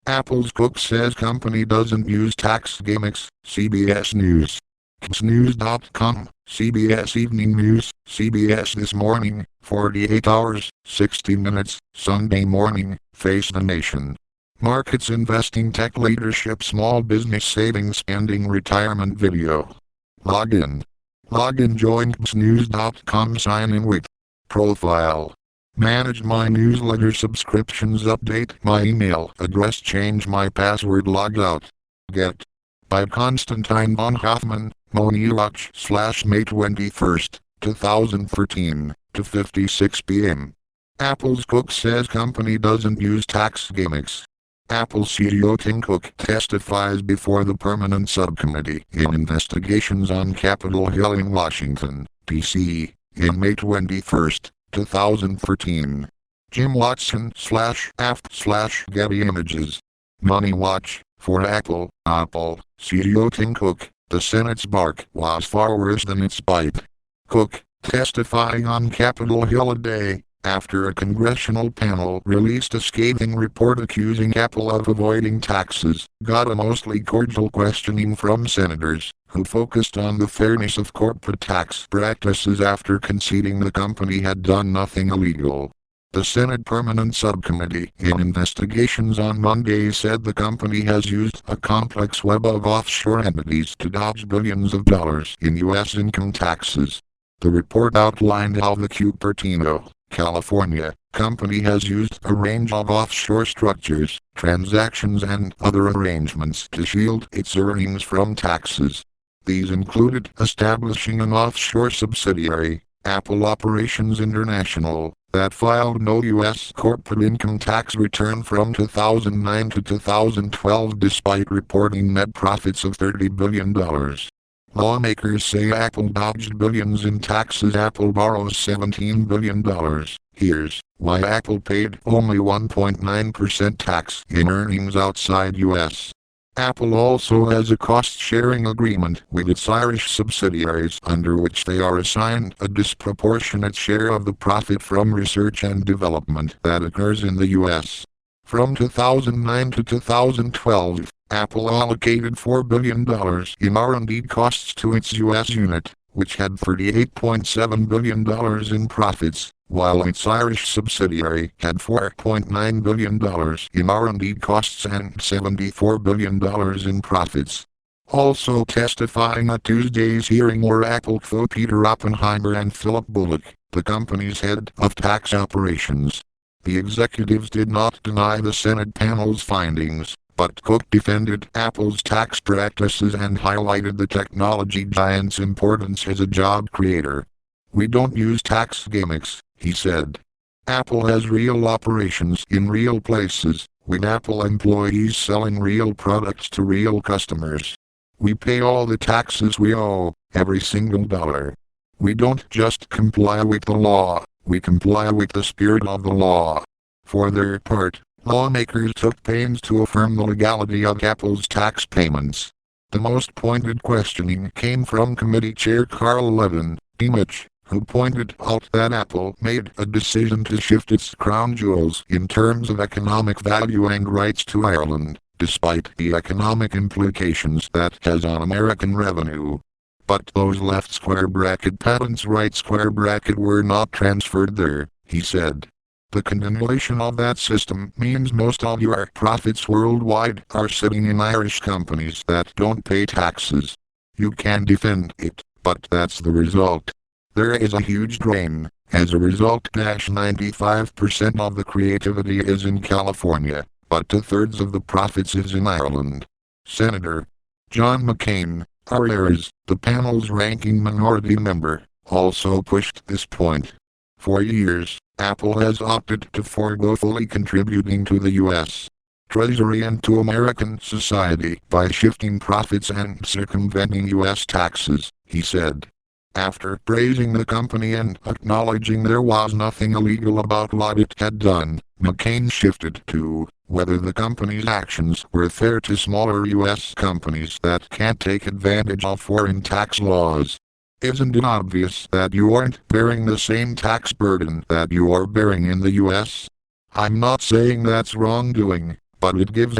Apple's Cook says company doesn't use tax gimmicks. CBS News. CBSNews.com, CBS Evening News, CBS This Morning, 48 hours, 60 minutes, Sunday morning, Face the Nation. Markets investing tech leadership small business savings spending retirement video. Login join CBSNews.com sign in with profile. Manage my newsletter subscriptions, update my email address, change my password, log out. Get. By Constantine von Hoffman, Money Watch /May 21st, 2013, to 56 p.m. Apple's Cook says company doesn't use tax gimmicks. Apple CEO Tim Cook testifies before the Permanent Subcommittee in investigations on Capitol Hill in Washington, D.C., in May 21st, 2013. Jim Watson /Getty Images. Money Watch. For Apple CEO Tim Cook, the Senate's bark was far worse than its bite. Cook, testifying on Capitol Hill a day after a congressional panel released a scathing report accusing Apple of avoiding taxes, got a mostly cordial questioning from senators, who focused on the fairness of corporate tax practices after conceding the company had done nothing illegal. The Senate Permanent Subcommittee in investigations on Monday said the company has used a complex web of offshore entities to dodge billions of dollars in U.S. income taxes. The report outlined how the Cupertino, California, company has used a range of offshore structures, transactions and other arrangements to shield its earnings from taxes. These included establishing an offshore subsidiary, Apple Operations International, that filed no U.S. corporate income tax return from 2009 to 2012 despite reporting net profits of $30 billion. Lawmakers say Apple dodged billions in taxes. Apple borrows $17 billion. Here's why Apple paid only 1.9% tax in earnings outside U.S. Apple also has a cost-sharing agreement with its Irish subsidiaries under which they are assigned a disproportionate share of the profit from research and development that occurs in the U.S. From 2009 to 2012, Apple allocated $4 billion in R&D costs to its U.S. unit, which had $38.7 billion in profits, while its Irish subsidiary had $4.9 billion in R&D costs and $74 billion in profits. Also testifying at Tuesday's hearing were Apple CEO Peter Oppenheimer and Philip Bullock, the company's head of tax operations. The executives did not deny the Senate panel's findings, but Cook defended Apple's tax practices and highlighted the technology giant's importance as a job creator. "We don't use tax gimmicks," he said. "Apple has real operations in real places, with Apple employees selling real products to real customers. We pay all the taxes we owe, every single dollar. We don't just comply with the law, we comply with the spirit of the law." For their part, lawmakers took pains to affirm the legality of Apple's tax payments. The most pointed questioning came from committee chair Carl Levin, Demich, who pointed out that Apple made a decision to shift its crown jewels in terms of economic value and rights to Ireland, despite the economic implications that has on American revenue. But those left square bracket patents right square bracket were not transferred there, he said. The continuation of that system means most of your profits worldwide are sitting in Irish companies that don't pay taxes. You can defend it, but that's the result. There is a huge drain. As a result, 95% of the creativity is in California, but 2/3 of the profits is in Ireland. Senator John McCain, RRs, the panel's ranking minority member, also pushed this point. For years, Apple has opted to forego fully contributing to the U.S. Treasury and to American society by shifting profits and circumventing U.S. taxes, he said. After praising the company and acknowledging there was nothing illegal about what it had done, McCain shifted to whether the company's actions were fair to smaller U.S. companies that can't take advantage of foreign tax laws. "Isn't it obvious that you aren't bearing the same tax burden that you are bearing in the U.S.? I'm not saying that's wrongdoing, but it gives